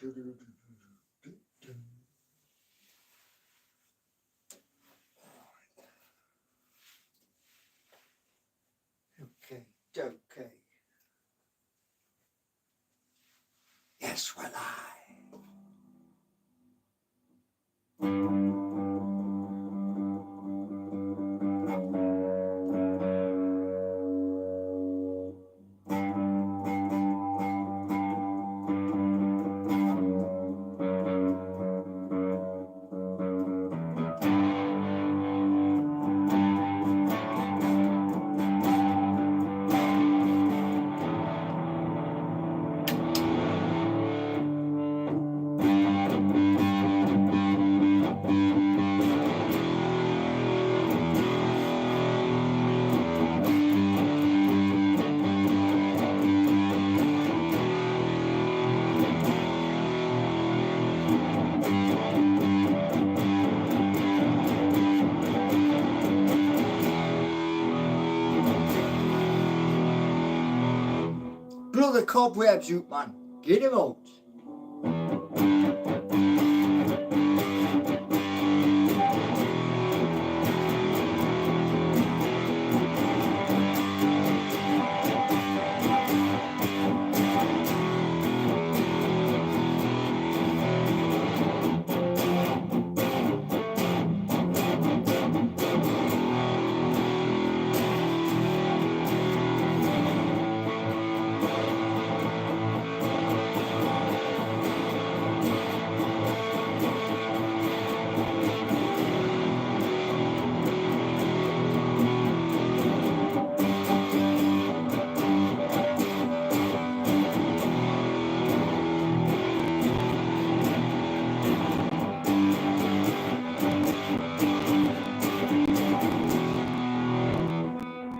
Okay, okay. Yes, we're live. Blow the cobwebs out, man. Get him out.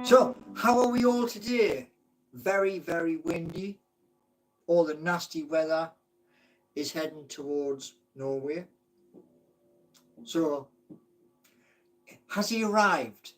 So, how are we all today? Very, very windy. All the nasty weather is heading towards Norway. So, has he arrived?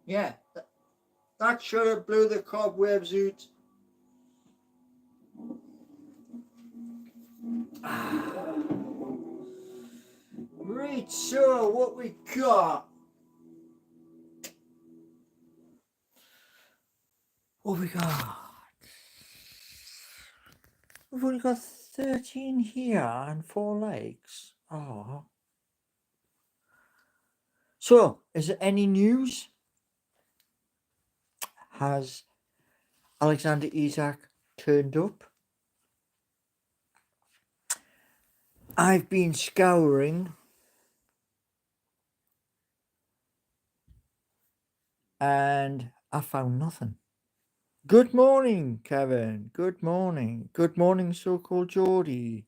Yeah, that should have blew the cobwebs out. Right, so what we got? What we got? We've only got 13 here and 4 legs. Oh. So, is there any news? Has Alexander Isak turned up? I've been scouring and I found nothing. Good morning, Kevin. Good morning. Good morning, so-called Geordie.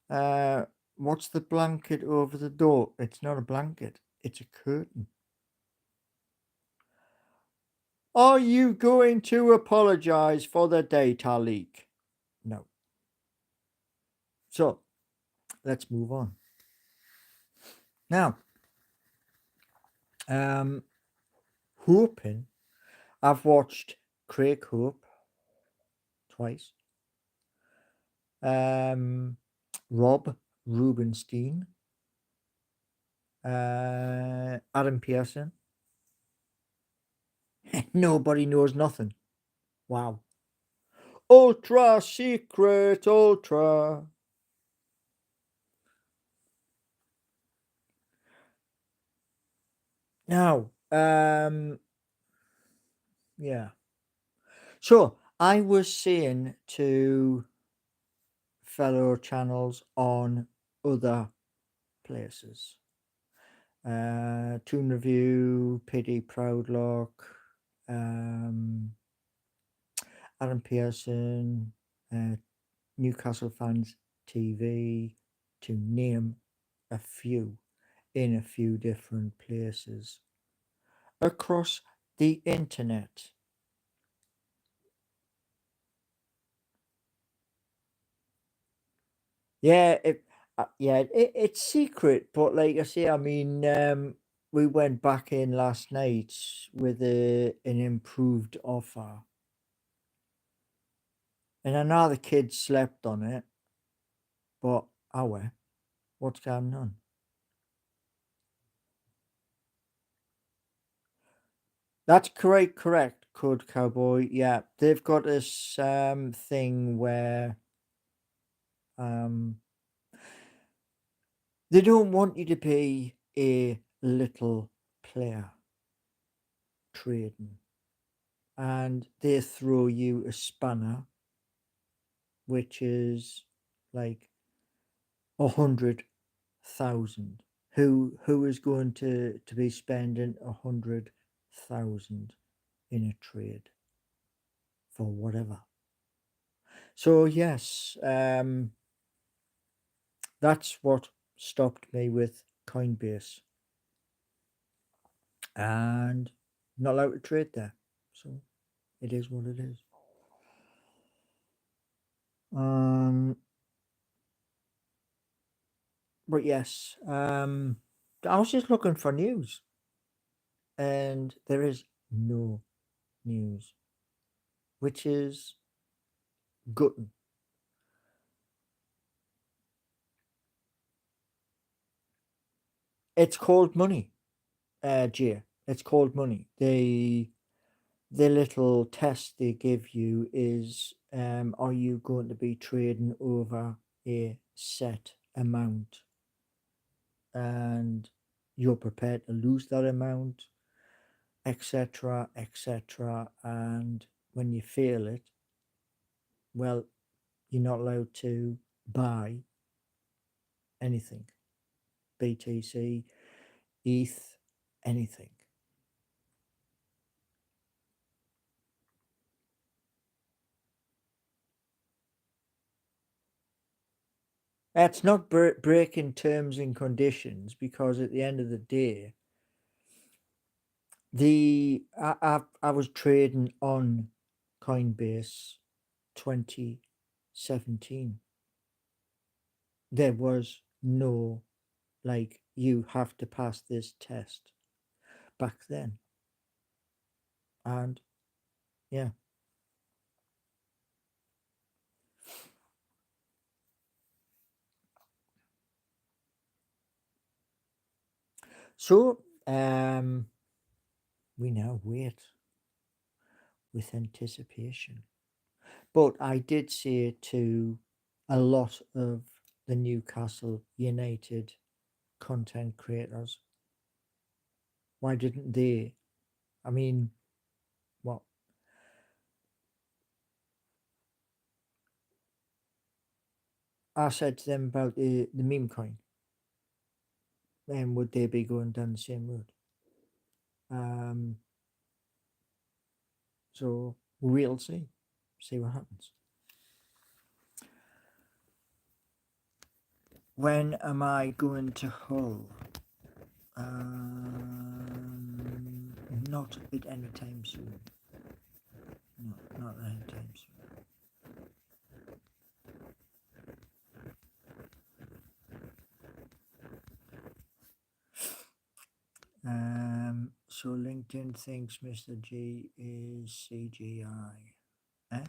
What's the blanket over the door? It's not a blanket. It's a curtain. Are you going to apologize for the data leak? No. So, let's move on. Now, hoping. I've watched Craig Hope twice. Rob Rubenstein. Adam Pearson. Nobody knows nothing. Wow. Ultra secret, ultra. Now, yeah. So I was saying to fellow channels on other places, Toon Review, PD Proudlock, Adam Pearson, Newcastle Fans TV, to name a few, in a few different places across the internet. Yeah, it's secret, but like I say, I mean, we went back in last night with an improved offer, and I know the kids slept on it, but what's going on? That's correct, Code Cowboy. Yeah, they've got this thing where they don't want you to be a little player trading, and they throw you a spanner, which is like 100,000. Who is going to be spending 100,000 in a trade for whatever? So yes, that's what stopped me with Coinbase, and not allowed to trade there. So it is what it is. But yes, I was just looking for news, and there is no news, which is good. It's called money, Jay. It's called money. The little test they give you is, are you going to be trading over a set amount, and you're prepared to lose that amount, etc., etc. And when you fail it, well, you're not allowed to buy anything, BTC, ETH, anything. That's not breaking terms and conditions, because at the end of the day, I was trading on Coinbase 2017. There was no, like, you have to pass this test back then. And yeah. So we now wait with anticipation. But I did say to a lot of the Newcastle United content creators, why didn't they? I mean, what? I said to them about the meme coin. And would they be going down the same route? So we'll see. See what happens. When am I going to Hull? Not at any time soon. No, not any time soon. So LinkedIn thinks Mr. G is CGI. Eh?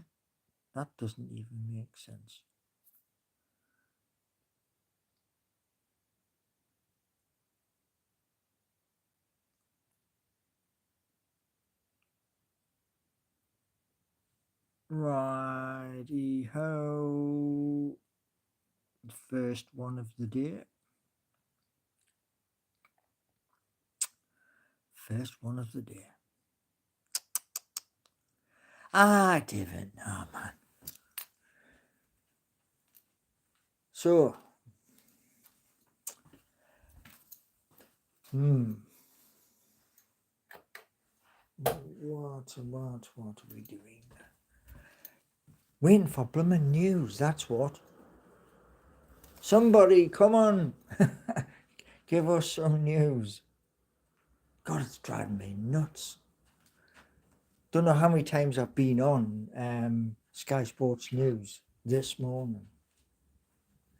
That doesn't even make sense. Righty-ho. The first one of the day. First one of the day. I didn't know, man. So, what are we doing? Waiting for blooming news, that's what. Somebody, come on. Give us some news. God, it's driving me nuts. Don't know how many times I've been on Sky Sports News this morning,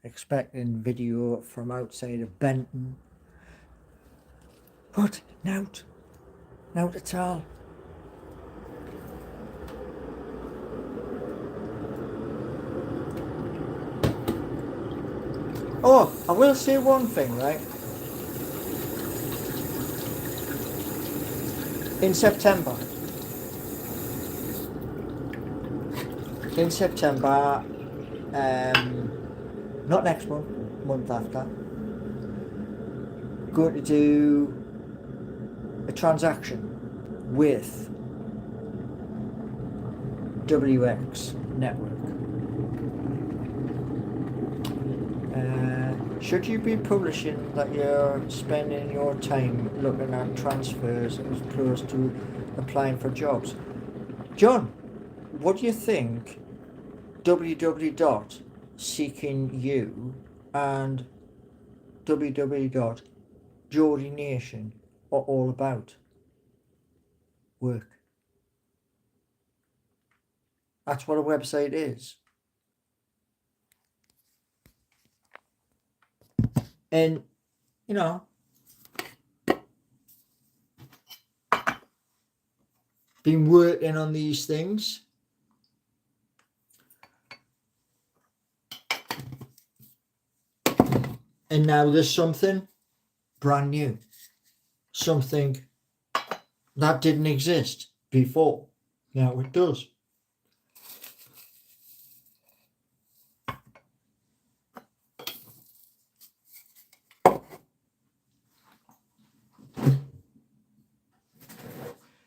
expecting video from outside of Benton. But not at all. Oh, I will say one thing, right? In September, not next month after, going to do a transaction with WX Network. Should you be publishing that you're spending your time looking at transfers as opposed to applying for jobs? John, what do you think www.seekingyou and www.geordienation are all about? Work. That's what a website is. And, you know, been working on these things. And now there's something brand new. Something that didn't exist before. Now it does.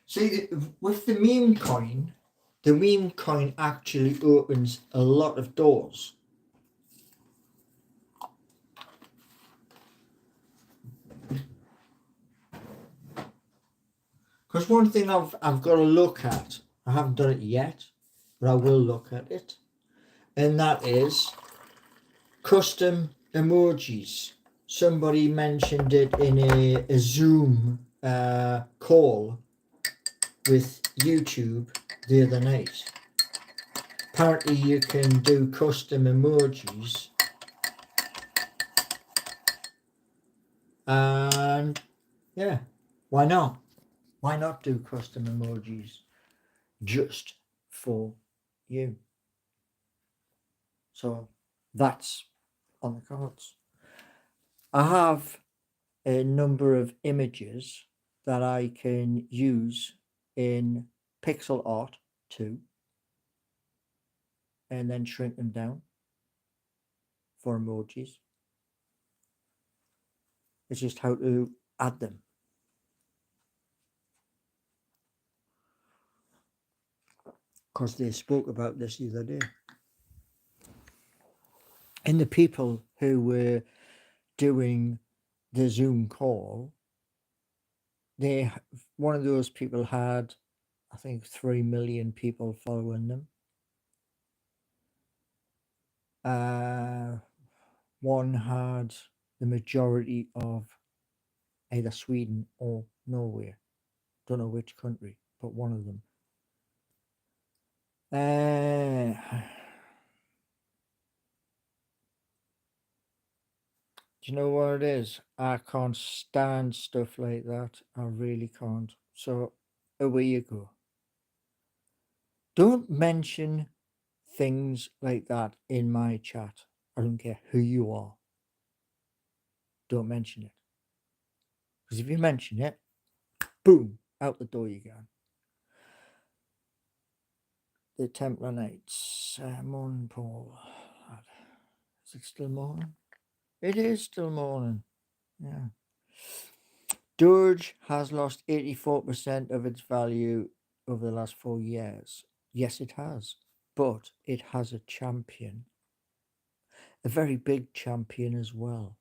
See, with the meme coin actually opens a lot of doors. Because one thing I've got to look at, I haven't done it yet, but I will look at it, and that is custom emojis. Somebody mentioned it in a Zoom call with YouTube the other night. Apparently you can do custom emojis, and yeah, why not? Why not do custom emojis just for you? So that's on the cards. I have a number of images that I can use in pixel art too, and then shrink them down for emojis. It's just how to add them. Because they spoke about this the other day. And the people who were doing the Zoom call, one of those people had, I think, 3 million people following them. One had the majority of either Sweden or Norway. Don't know which country, but one of them. Do you know what it is? I can't stand stuff like that. I really can't. So away you go. Don't mention things like that in my chat. I don't care who you are. Don't mention it. Because if you mention it, boom, out the door you go. The Templar Knights. Morning, Paul. Is it still morning? It is still morning. Yeah. Doge has lost 84% of its value over the last 4 years. Yes, it has. But it has a champion. A very big champion as well.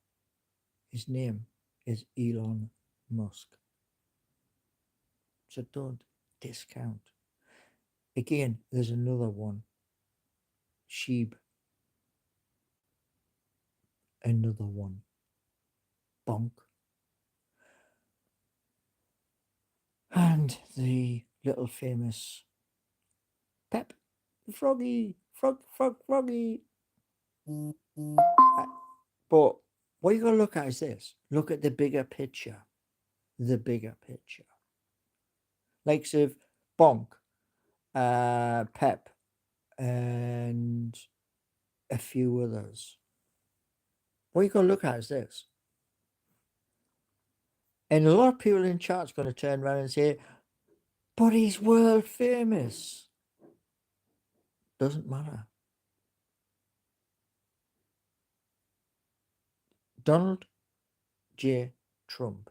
His name is Elon Musk. So don't discount. Again, there's another one. Sheep. Another one. Bonk. And the little famous Pep. Froggy. Froggy. But what you got to look at is this. Look at the bigger picture. The bigger picture. Likes of Bonk, Pep, and a few others. What you got to look at is this. And a lot of people in chat's going to turn around and say, but he's world famous. Doesn't matter. Donald J. Trump,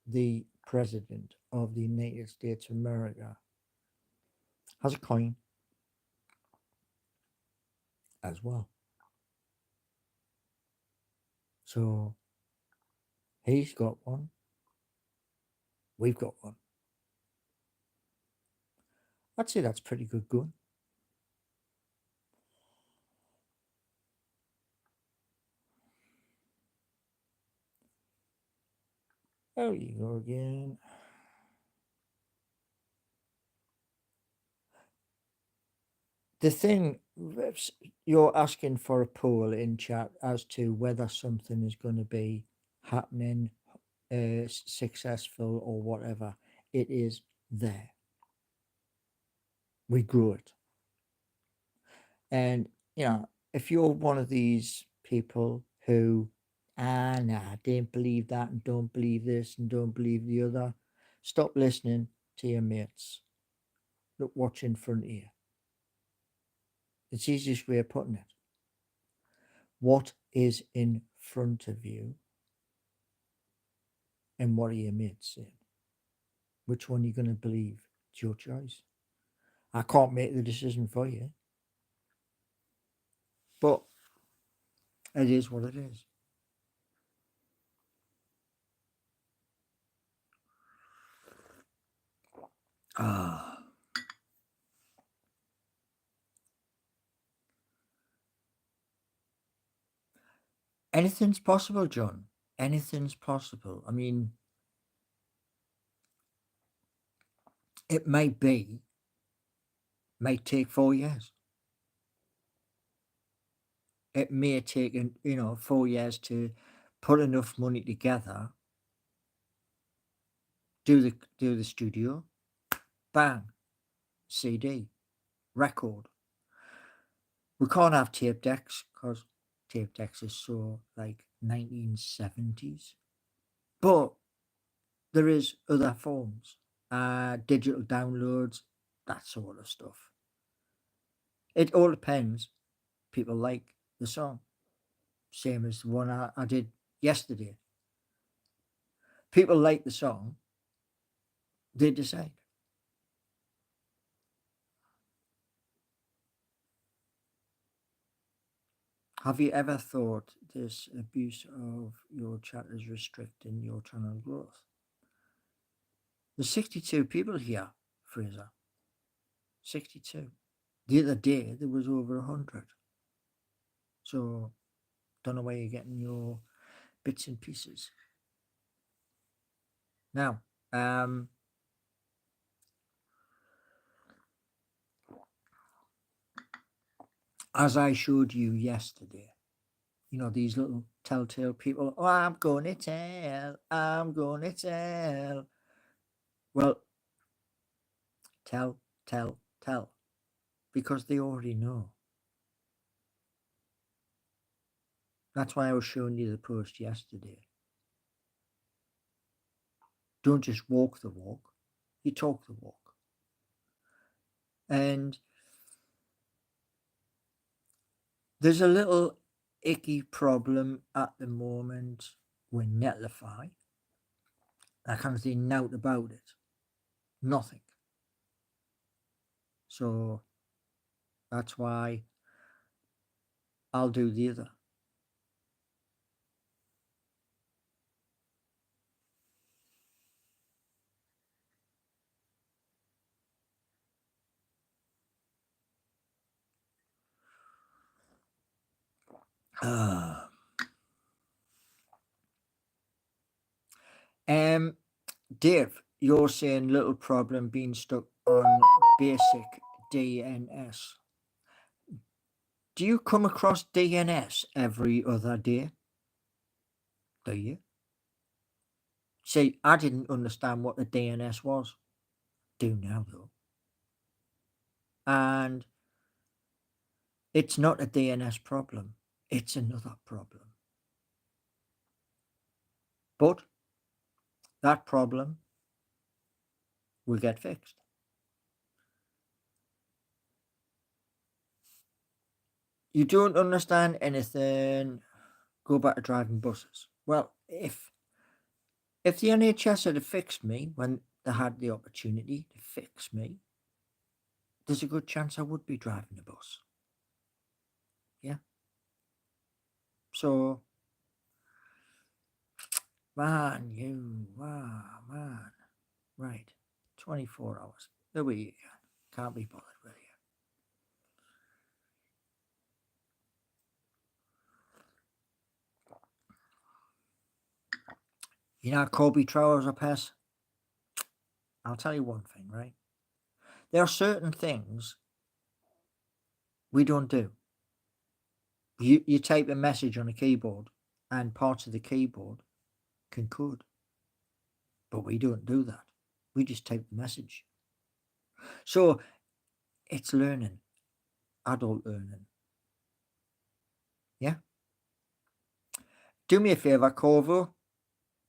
the president of the United States of America, has a coin as well. So he's got one. We've got one. I'd say that's pretty good going. There you go again. The thing, you're asking for a poll in chat as to whether something is going to be happening, successful or whatever. It is there. We grew it. And, you know, if you're one of these people who, nah, don't believe that and don't believe this and don't believe the other, stop listening to your mates. Look what's in front of you. It's the easiest way of putting it. What is in front of you and what are your mates saying? Which one are you going to believe? It's your choice. I can't make the decision for you. But it is what it is. Anything's possible, John. Anything's possible. I mean, it may take 4 years. It may take 4 years to put enough money together, do the studio, bang, CD, record. We can't have tape decks because tape decks are so like 1970s. But there is other forms, digital downloads, that sort of stuff. It all depends. People like the song, same as the one I did yesterday. People like the song, they decide. Have you ever thought this abuse of your chat is restricting your channel growth? There's 62 people here, Fraser. 62. The other day there was over 100. So don't know where you're getting your bits and pieces. Now, as I showed you yesterday, you know, these little telltale people, oh, I'm going to tell, I'm going to tell. Well, tell, because they already know. That's why I was showing you the post yesterday. Don't just walk the walk, you talk the walk. And there's a little icky problem at the moment with Netlify. I can't see nothing about it. Nothing. So that's why I'll do the other. Dave, you're saying little problem being stuck on basic DNS. Do you come across DNS every other day? Do you? See, I didn't understand what the DNS was. Do now though. And it's not a DNS problem. It's another problem. But that problem will get fixed. You don't understand anything, go back to driving buses. Well, if the NHS had fixed me when they had the opportunity to fix me, there's a good chance I would be driving a bus. Yeah. So, man. Right. 24 hours. There we go. Can't be bothered with you. You know, Kobe Trower's a pest. I'll tell you one thing, right? There are certain things we don't do. You type a message on a keyboard and parts of the keyboard can code. But we don't do that. We just type the message. So it's learning. Adult learning. Yeah? Do me a favour, Corvo.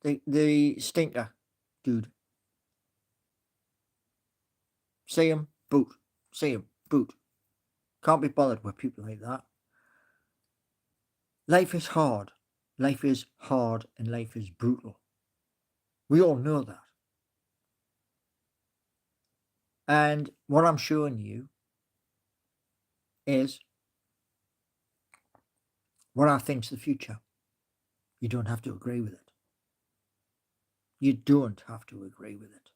The stinker dude. See him, boot. See him, boot. Can't be bothered with people like that. Life is hard. Life is hard and life is brutal. We all know that. And what I'm showing you is what I think's the future. You don't have to agree with it. You don't have to agree with it.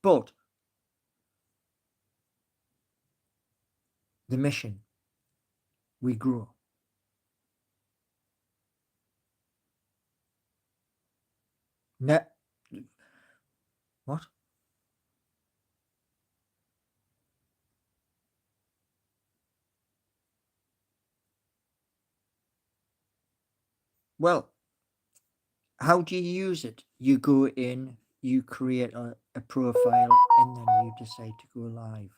But the mission, we grow. What? Well, how do you use it? You go in, you create a profile, and then you decide to go live.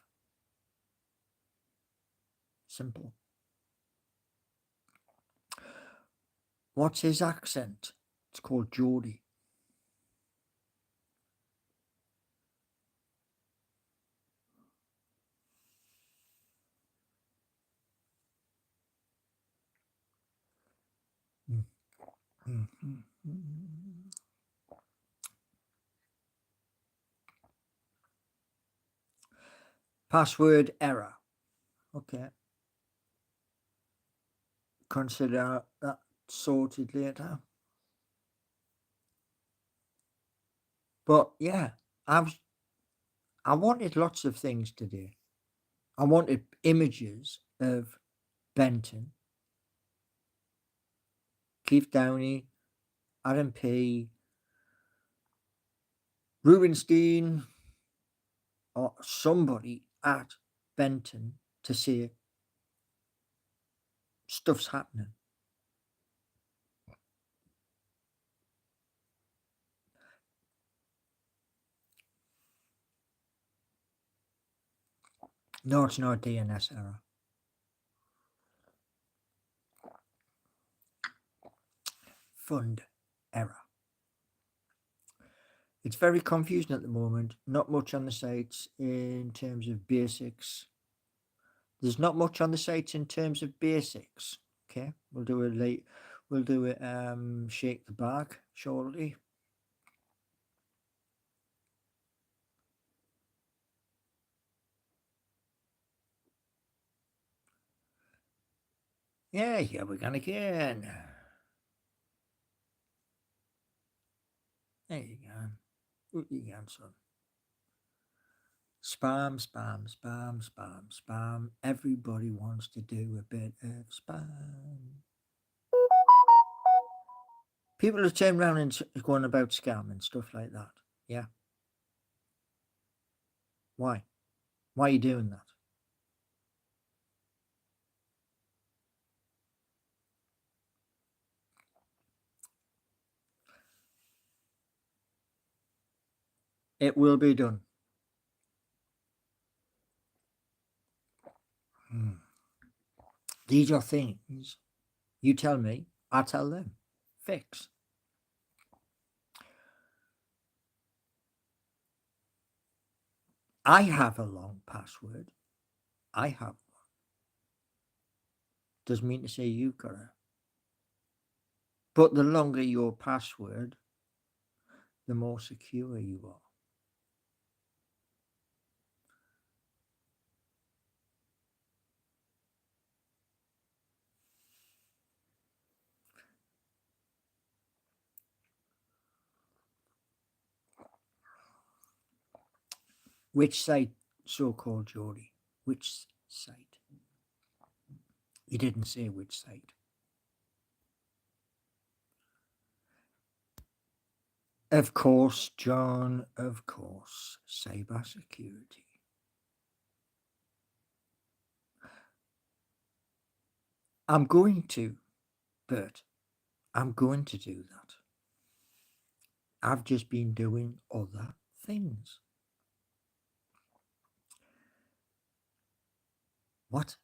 Simple. What's his accent? It's called Geordie. Password error. Okay. Consider that sorted later. But yeah, I wanted lots of things today. I wanted images of Benton, Keith Downey, Adam P, Rubenstein, or somebody at Benton to say stuff's happening. No, it's not a DNS error. Fund error. It's very confusing at the moment. Not much on the sites in terms of basics. There's not much on the sites in terms of basics. Okay, we'll do it late. We'll do it. Shake the bag shortly. Yeah, here we go again. There you go. What you got, son? Spam, spam, spam, spam, spam. Everybody wants to do a bit of spam. People have turned around and going about scam and stuff like that. Yeah. Why? Why are you doing that? It will be done. These are things you tell me, I tell them. Fix. I have a long password. I have one. Doesn't mean to say you've got it. But the longer your password, the more secure you are. Which site, so-called Geordie? Which site? You didn't say which site. Of course, John, of course. Cyber security. I'm going to, Bert. I'm going to do that. I've just been doing other things. What?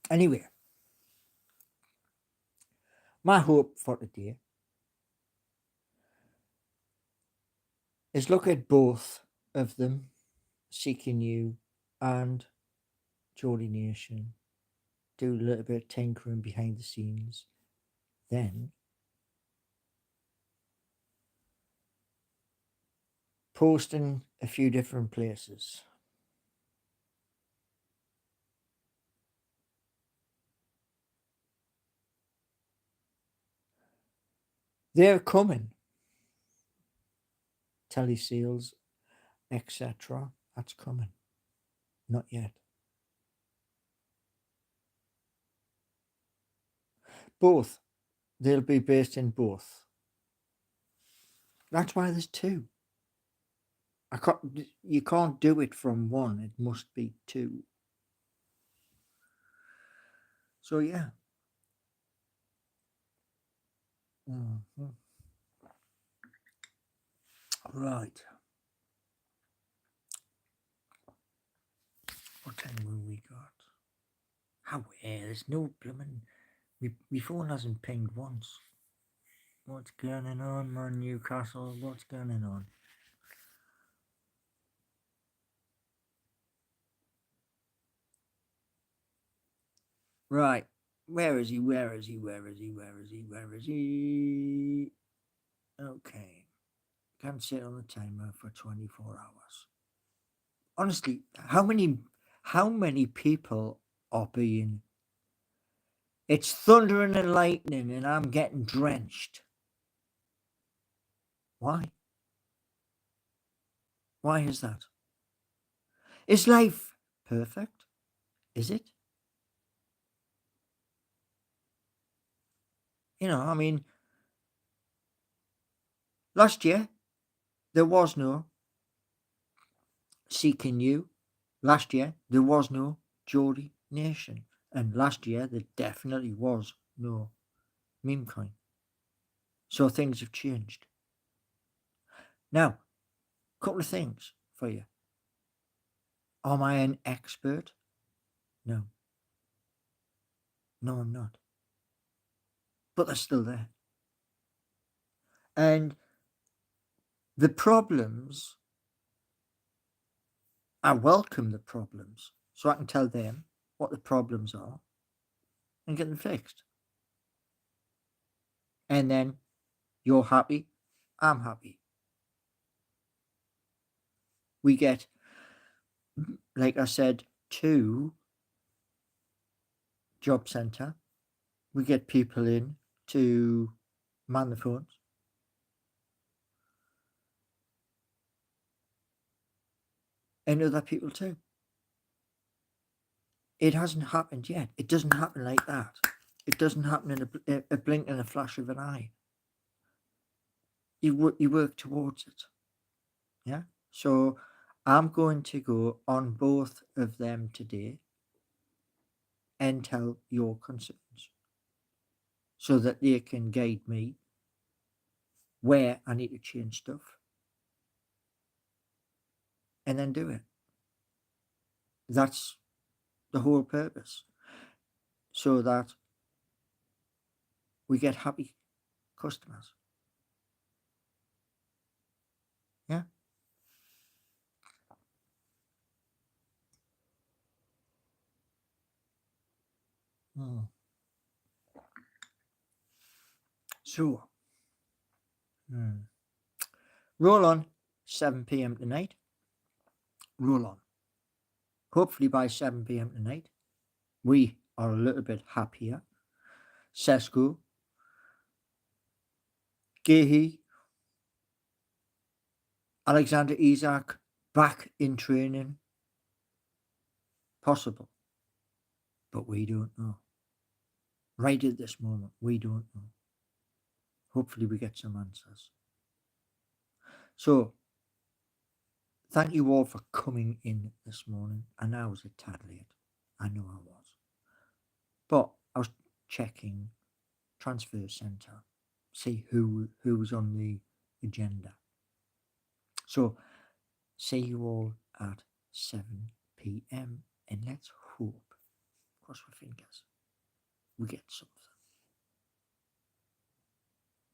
Anyway, my hope for today is look at both of them, Seeking You and Geordie Nation, do a little bit of tinkering behind the scenes, then post in a few different places. They're coming. Telesales, etc. That's coming. Not yet. Both. They'll be based in both. That's why there's two. You can't do it from one. It must be two. So yeah. Mm-hmm. Right. What time have we got? How? There's no blooming. My phone hasn't pinged once. What's going on, man? Newcastle? What's going on? Right. Where is he? Where is he? Where is he? Where is he? Where is he? Okay. Can't sit on the timer for 24 hours. Honestly, how many people are being, it's thundering and lightning and I'm getting drenched. Why? Why is that? Is life perfect? Is it? I mean, last year there was no Seeking You. Last year there was no Geordie Nation. And last year there definitely was no meme coin. So things have changed. Now, a couple of things for you. Am I an expert? No. No, I'm not. But they're still there. And the problems, I welcome the problems so I can tell them what the problems are and get them fixed. And then you're happy, I'm happy. We get, like I said, to job centre. We get people in to man the phones. And other people too. It hasn't happened yet. It doesn't happen like that. It doesn't happen in a blink and a flash of an eye. You work towards it. Yeah. So I'm going to go on both of them today and tell your concerns so that they can guide me where I need to change stuff and then do it. That's the whole purpose. So that we get happy customers. Yeah. Mm. So, roll on 7 p.m. tonight. Roll on. Hopefully by 7 p.m. tonight, we are a little bit happier. Sesko, Gehi, Alexander Isak back in training. Possible. But we don't know. Right at this moment, we don't know. Hopefully we get some answers. So, thank you all for coming in this morning. And I was a tad late. I know I was. But I was checking transfer centre, see who was on the agenda. So, see you all at 7 p.m. and let's hope, cross our fingers, we get something.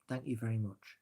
Thank you very much.